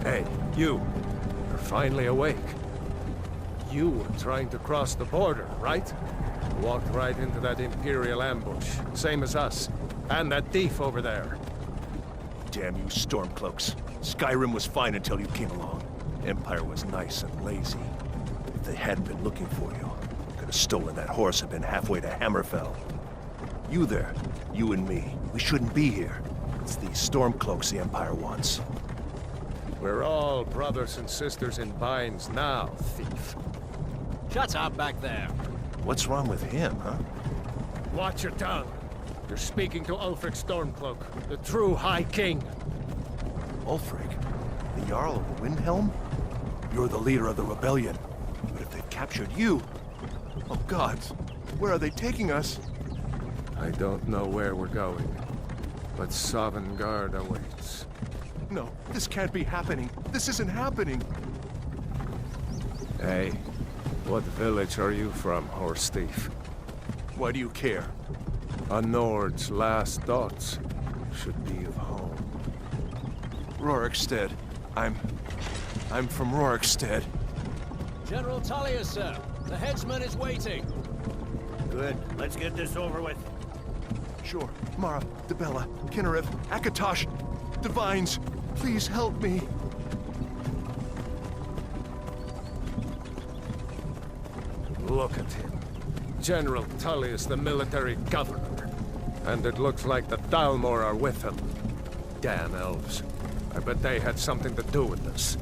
Hey, you. You're finally awake. You were trying to cross the border, right? Walked right into that Imperial ambush, same as us. And that thief over there. Damn you, Stormcloaks. Skyrim was fine until you came along. Empire was nice and lazy. If they hadn't been looking for you, could have stolen that horse and been halfway to Hammerfell. You there, you and me, we shouldn't be here. It's these Stormcloaks the Empire wants. We're all brothers and sisters in binds now, thief. Shut up back there. What's wrong with him, huh? Watch your tongue. You're speaking to Ulfric Stormcloak, the true High King. Ulfric? The Jarl of the Windhelm? You're the leader of the rebellion. But if they've captured you... Oh gods, where are they taking us? I don't know where we're going, but Sovngarde awaits. No, this can't be happening. This isn't happening. Hey, what village are you from, horse thief? Why do you care? A Nord's last thoughts should be of home. Rorikstead. I'm from Rorikstead. General Tullius, sir. The headsman is waiting. Good. Let's get this over with. Sure. Mara, Dibella, Kinnereth, Akatosh, Divines, please help me. Look at him. General Tullius, the military governor. And it looks like the Dalmor are with him. Damn elves. I bet they had something to do with this.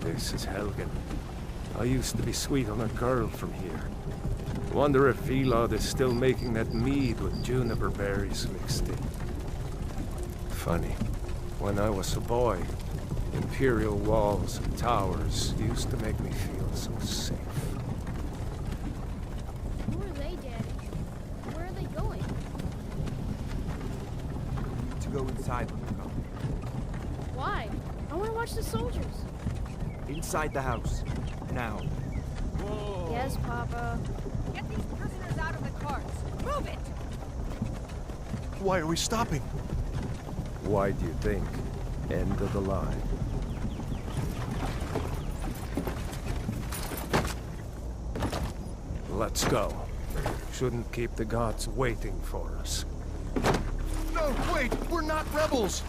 This is Helgen. I used to be sweet on a girl from here. Wonder if Elod is still making that mead with juniper berries mixed in. Funny, when I was a boy, Imperial walls and towers used to make me feel so safe. Who are they, Daddy? Where are they going? To go inside when we come. Why? I want to watch the soldiers. Inside the house. Now. Whoa. Yes, Papa. Get these prisoners out of the carts. Move it! Why are we stopping? Why do you think? End of the line. Let's go. Shouldn't keep the gods waiting for us. No, wait! We're not rebels!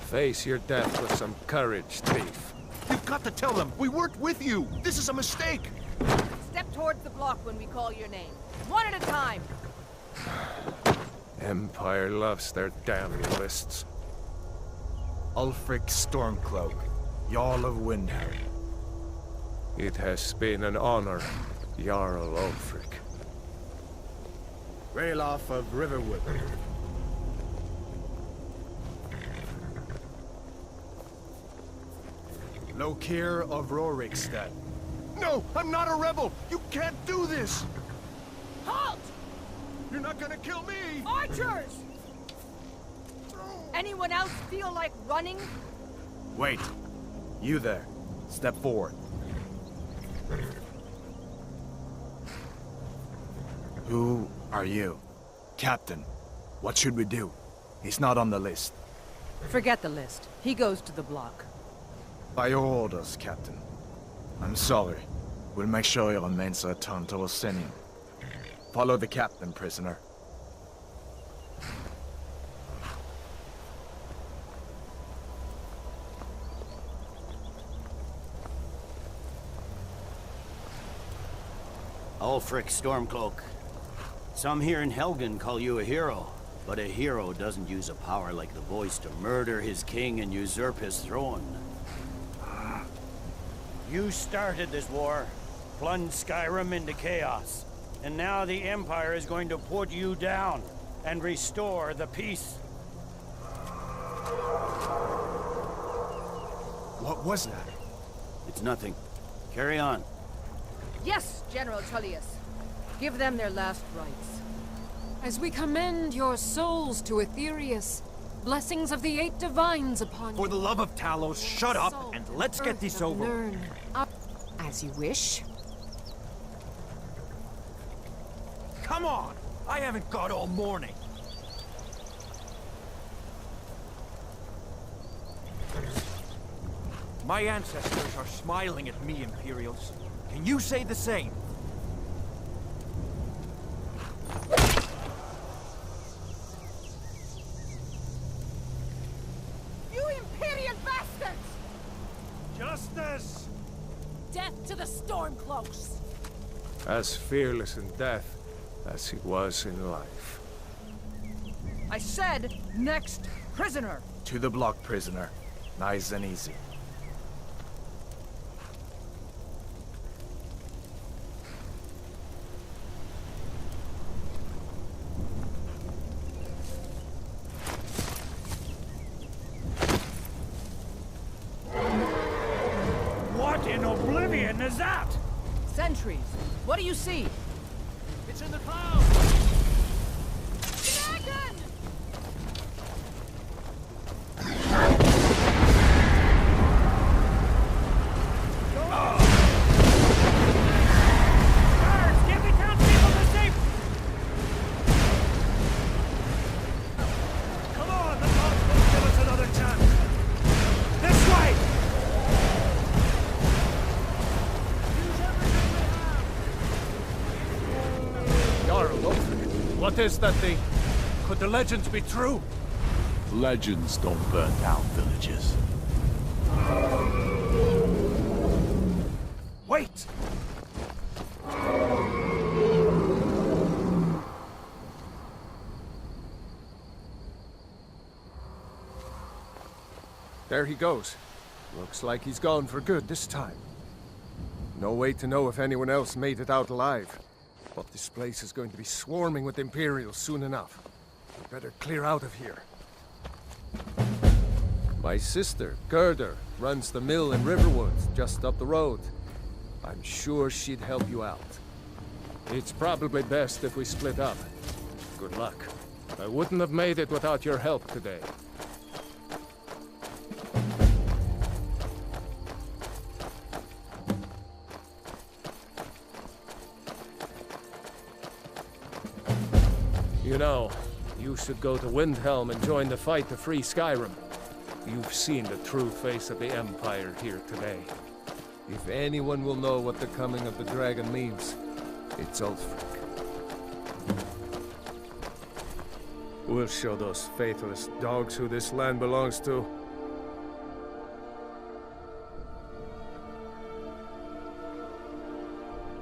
Face your death with some courage, thief. You've got to tell them! We weren't with you! This is a mistake! Step towards the block when we call your name. One at a time. Empire loves their damn lists. Ulfric Stormcloak, Jarl of Windhelm. It has been an honor, Jarl Ulfric. Ralof of Riverwood. Lokir of Rorikstead. No! I'm not a rebel! You can't do this! Halt! You're not gonna kill me! Archers! Anyone else feel like running? Wait. You there. Step forward. Who are you? Captain. What should we do? He's not on the list. Forget the list. He goes to the block. By your orders, Captain. I'm sorry. We'll make sure your remains return to Ossinian. Follow the captain, prisoner. Ulfric Stormcloak. Some here in Helgen call you a hero, but a hero doesn't use a power like the voice to murder his king and usurp his throne. You started this war, plunged Skyrim into chaos, and now the Empire is going to put you down and restore the peace. What was that? It's nothing. Carry on. Yes, General Tullius. Give them their last rites. As we commend your souls to Aetherius, blessings of the 8 divines upon you. For the love of Talos, shut up and let's get this over. Learn. As you wish. come on! I haven't got all morning. My ancestors are smiling at me, Imperials. Can you say the same? You Imperial bastards! Justice! Death to the Stormcloaks! As fearless in death as he was in life. I said, next prisoner! To the block, prisoner. Nice and easy. What in oblivion is that? Sentries, what do you see? It's in the clouds! Dragon! Guards, get the townspeople to safety! Come on, the gods will give us another chance! This way! Jarl, look. What is that thing? Could the legends be true? Legends don't burn down villages. Wait! There he goes. Looks like he's gone for good this time. No way to know if anyone else made it out alive. But this place is going to be swarming with Imperials soon enough. We better clear out of here. My sister, Gerda, runs the mill in Riverwood, just up the road. I'm sure she'd help you out. It's probably best if we split up. Good luck. I wouldn't have made it without your help today. You know, you should go to Windhelm and join the fight to free Skyrim. You've seen the true face of the Empire here today. If anyone will know what the coming of the dragon means, it's Ulfric. We'll show those faithless dogs who this land belongs to.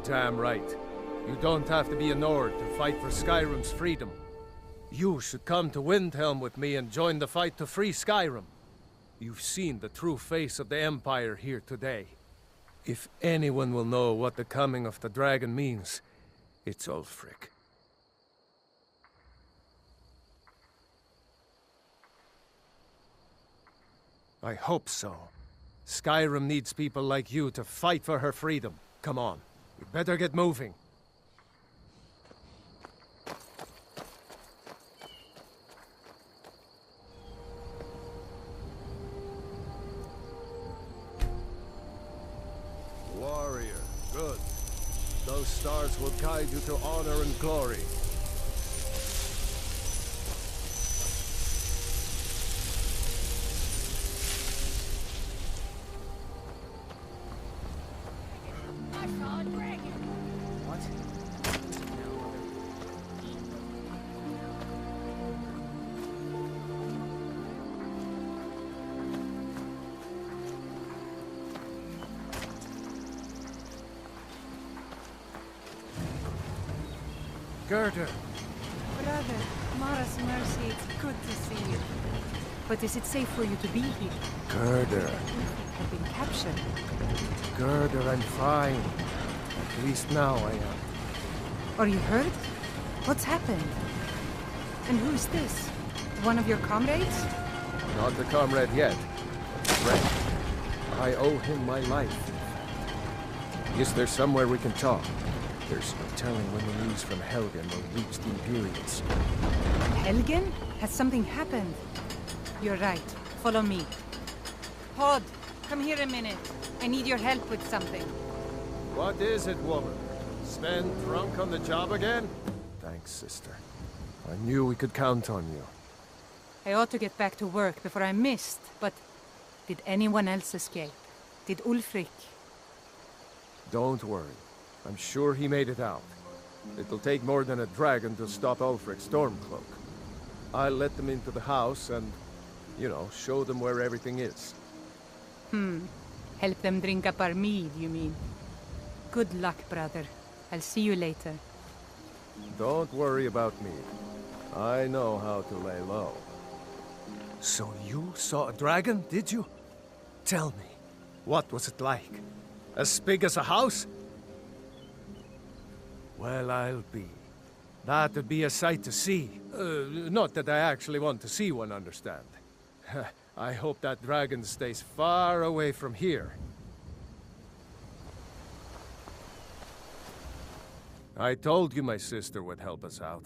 Damn right. You don't have to be a Nord to fight for Skyrim's freedom. You should come to Windhelm with me and join the fight to free Skyrim. You've seen the true face of the Empire here today. If anyone will know what the coming of the dragon means, it's Ulfric. I hope so. Skyrim needs people like you to fight for her freedom. Come on, we better get moving. Warrior, good. Those stars will guide you to honor and glory. I saw a dragon! What? Gerda! Brother, Mara's mercy, it's good to see you. But is it safe for you to be here? Gerda! I've been captured. Gerda, I'm fine. At least now I am. Are you hurt? What's happened? And who's this? One of your comrades? Not a comrade yet, but a friend. I owe him my life. Is there somewhere we can talk? There's no telling when the news from Helgen will reach the Imperials. Helgen? Has something happened? You're right. Follow me. Pod, come here a minute. I need your help with something. What is it, woman? Sven drunk on the job again? Thanks, sister. I knew we could count on you. I ought to get back to work before I missed, but did anyone else escape? Did Ulfric? Don't worry. I'm sure he made it out. It'll take more than a dragon to stop Ulfric's Stormcloak. I'll let them into the house and, you know, show them where everything is. Help them drink up our mead, you mean? Good luck, brother. I'll see you later. Don't worry about me. I know how to lay low. So you saw a dragon, did you? Tell me, what was it like? As big as a house? Well, I'll be. That'd be a sight to see. Not that I actually want to see one, understand. I hope that dragon stays far away from here. I told you my sister would help us out.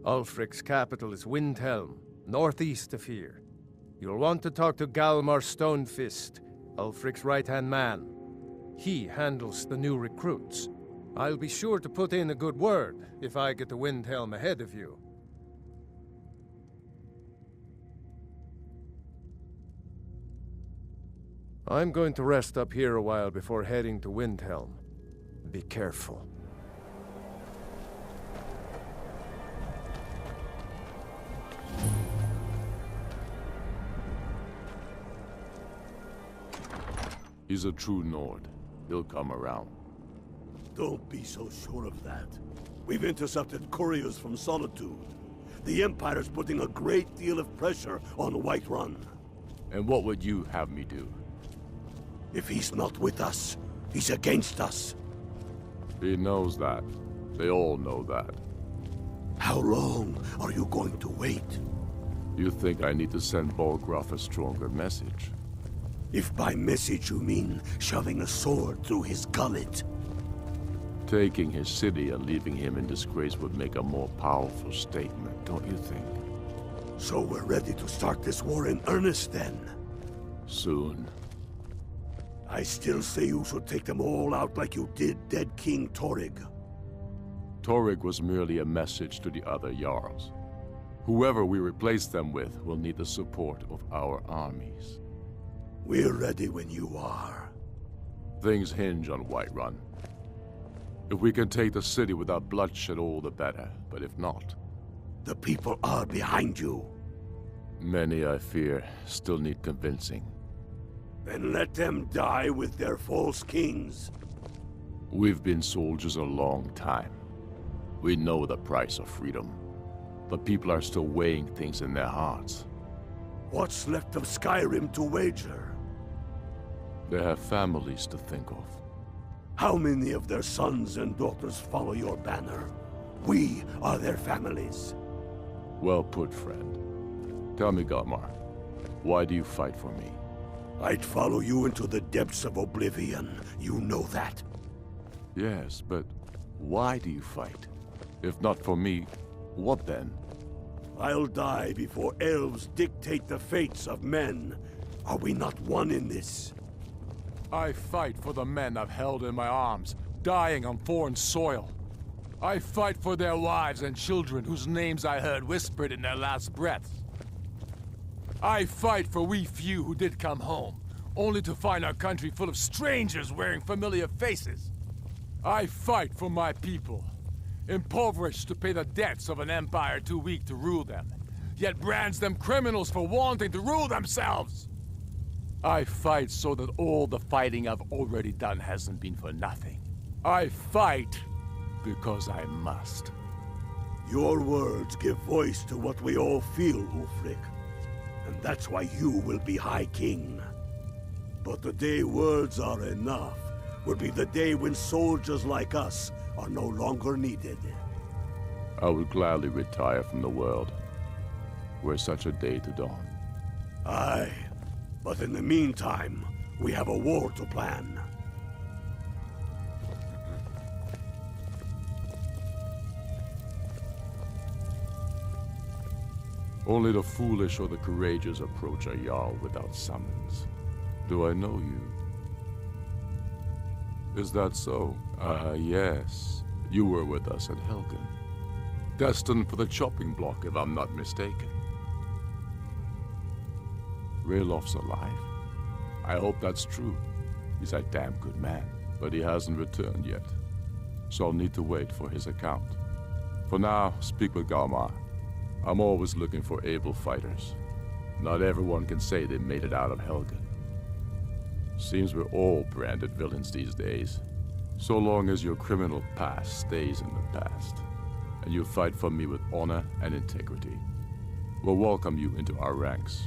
Ulfric's capital is Windhelm, northeast of here. You'll want to talk to Galmar Stonefist, Ulfric's right-hand man. He handles the new recruits. I'll be sure to put in a good word if I get to Windhelm ahead of you. I'm going to rest up here a while before heading to Windhelm. Be careful. He's a true Nord. He'll come around. Don't be so sure of that. We've intercepted couriers from Solitude. The Empire's putting a great deal of pressure on Whiterun. And what would you have me do? If he's not with us, he's against us. He knows that. They all know that. How long are you going to wait? You think I need to send Bolgraf a stronger message? If by message you mean shoving a sword through his gullet. Taking his city and leaving him in disgrace would make a more powerful statement, don't you think? So we're ready to start this war in earnest then? Soon. I still say you should take them all out like you did dead King Torrig. Torrig was merely a message to the other Jarls. Whoever we replace them with will need the support of our armies. We're ready when you are. Things hinge on Whiterun. If we can take the city without bloodshed, all the better. But if not... The people are behind you. Many, I fear, still need convincing. Then let them die with their false kings. We've been soldiers a long time. We know the price of freedom. But people are still weighing things in their hearts. What's left of Skyrim to wager? They have families to think of. How many of their sons and daughters follow your banner? We are their families. Well put, friend. Tell me, Galmar, why do you fight for me? I'd follow you into the depths of oblivion. You know that. Yes, but why do you fight? If not for me, what then? I'll die before elves dictate the fates of men. Are we not one in this? I fight for the men I've held in my arms, dying on foreign soil. I fight for their wives and children whose names I heard whispered in their last breaths. I fight for we few who did come home, only to find our country full of strangers wearing familiar faces. I fight for my people, impoverished to pay the debts of an empire too weak to rule them, yet brands them criminals for wanting to rule themselves. I fight so that all the fighting I've already done hasn't been for nothing. I fight because I must. Your words give voice to what we all feel, Ulfric. And that's why you will be High King. But the day words are enough will be the day when soldiers like us are no longer needed. I would gladly retire from the world, were such a day to dawn. Aye, but in the meantime, we have a war to plan. Only the foolish or the courageous approach a Jarl without summons. Do I know you? Is that so? Yes. You were with us at Helgen. Destined for the chopping block, if I'm not mistaken. Raylof's alive? I hope that's true. He's a damn good man, but he hasn't returned yet. So I'll need to wait for his account. For now, speak with Galmar. I'm always looking for able fighters. Not everyone can say they made it out of Helgen. Seems we're all branded villains these days. So long as your criminal past stays in the past, and you fight for me with honor and integrity, we'll welcome you into our ranks.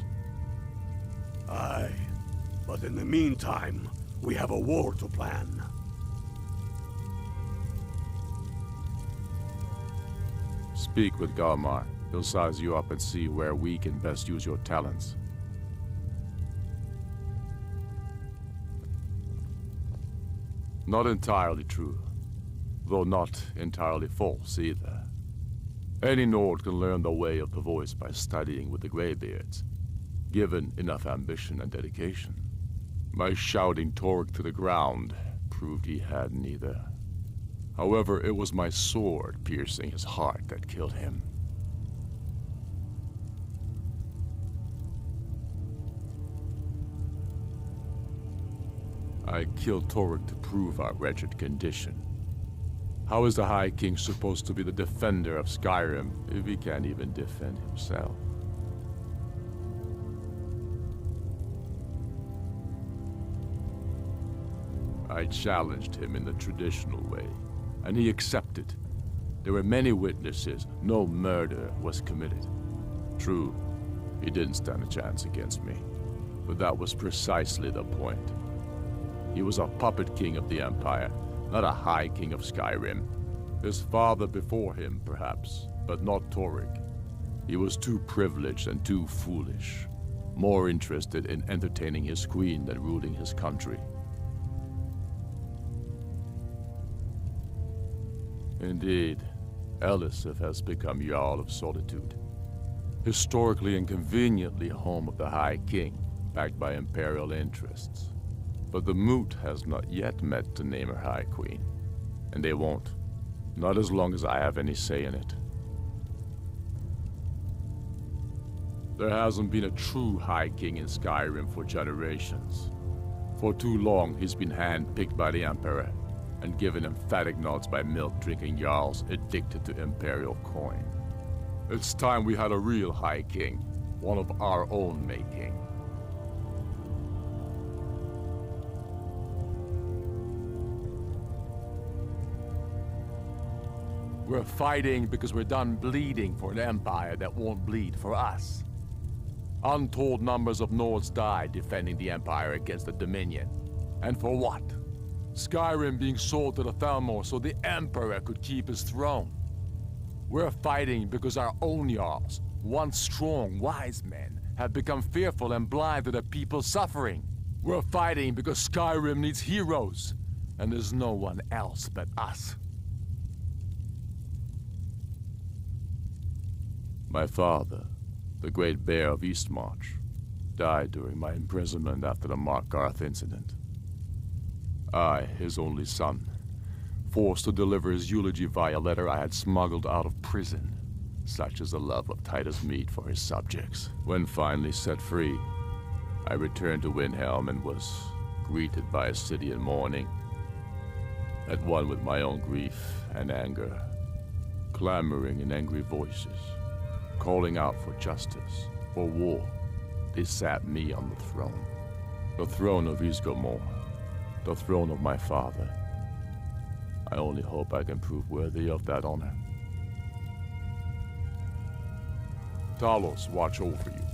Aye, but in the meantime, we have a war to plan. Speak with Galmar. He'll size you up and see where we can best use your talents. Not entirely true, though not entirely false either. Any Nord can learn the way of the voice by studying with the Greybeards, given enough ambition and dedication. My shouting Torg to the ground proved he had neither. However, it was my sword piercing his heart that killed him. I killed Torg to prove our wretched condition. How is the High King supposed to be the defender of Skyrim if he can't even defend himself? I challenged him in the traditional way, and he accepted. There were many witnesses. No murder was committed. True, he didn't stand a chance against me, but that was precisely the point. He was a puppet king of the Empire, not a High King of Skyrim. His father before him, perhaps, but not Torg. He was too privileged and too foolish, more interested in entertaining his queen than ruling his country. Indeed, Elisif has become Jarl of Solitude, historically and conveniently home of the High King, backed by Imperial interests. But the Moot has not yet met to name her High Queen, and they won't. Not as long as I have any say in it. There hasn't been a true High King in Skyrim for generations. For too long, he's been hand-picked by the Emperor, and given emphatic nods by milk-drinking Jarls addicted to Imperial coin. It's time we had a real High King, one of our own making. We're fighting because we're done bleeding for an empire that won't bleed for us. Untold numbers of Nords died defending the Empire against the Dominion. And for what? Skyrim being sold to the Thalmor so the Emperor could keep his throne. We're fighting because our own Jarls, once strong, wise men, have become fearful and blind to the people's suffering. We're fighting because Skyrim needs heroes, and there's no one else but us. My father, the Great Bear of Eastmarch, died during my imprisonment after the Markarth incident. I, his only son, forced to deliver his eulogy via letter I had smuggled out of prison. Such is the love of Titus meat for his subjects. When finally set free, I returned to Windhelm and was greeted by a city in mourning, at one with my own grief and anger, clamoring in angry voices, calling out for justice, for war. They sat me on the throne of Ysgramor, the throne of my father. I only hope I can prove worthy of that honor. Talos watch over you.